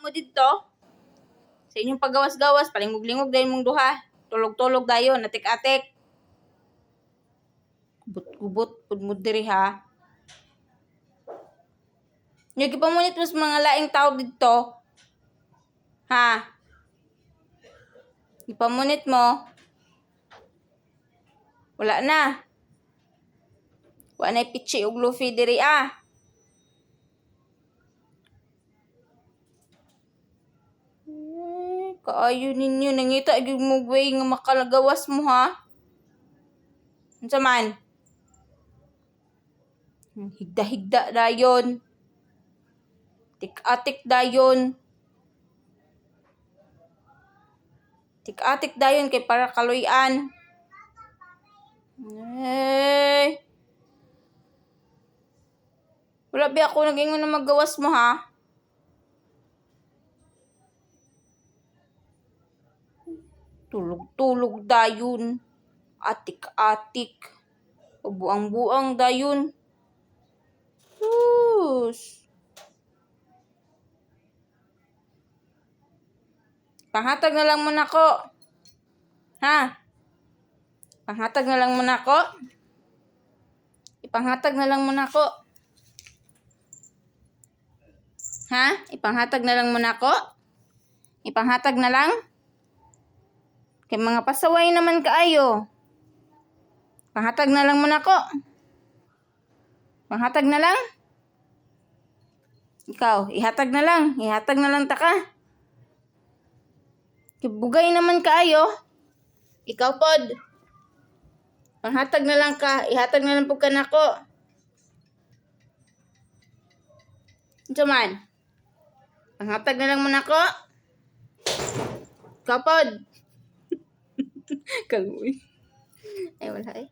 mo dito. Sa inyong paggawas-gawas, palingog-lingog dahil mong duha. Tulog-tulog dayon, atik-atik. Kubot-kubot, pudmud diri ha. Yung ipamunit mo sa mga laing tao dito. Ha? Ipamunit mo. Wala na. Wala na pichi og Luffy diri ah. Kaayo ninyo nangita gyud mo way nga makalagawas mo ha. Unsa man? Higda-higda dayon. Tik-atik dayon. Tik-atik dayon kay para kaloy-an. Wala ba ako nag-ingon na maggawas mo ha? Tulog-tulog dayon. Atik-atik. Buang-buang dayon. Sus. Panghatag na lang mo nako. Ha? Panghatag na lang mo nako. Ipanghatag na lang mo nako. Ha? Ipanghatag na lang mo nako. Ipanghatag na lang. Kay mga pasaway naman kaayo. Panghatag na lang mo nako. Panghatag na lang. Ikaw, ihatag na lang. Ihatag na lang taka. Kibugay naman kaayo. Ikaw pod. Panghatag na lang ka. Ihatag na lang po ka nako. Ito man. Panghatag na lang mo nako. Ikaw pod. Kagoy. Ay wala eh.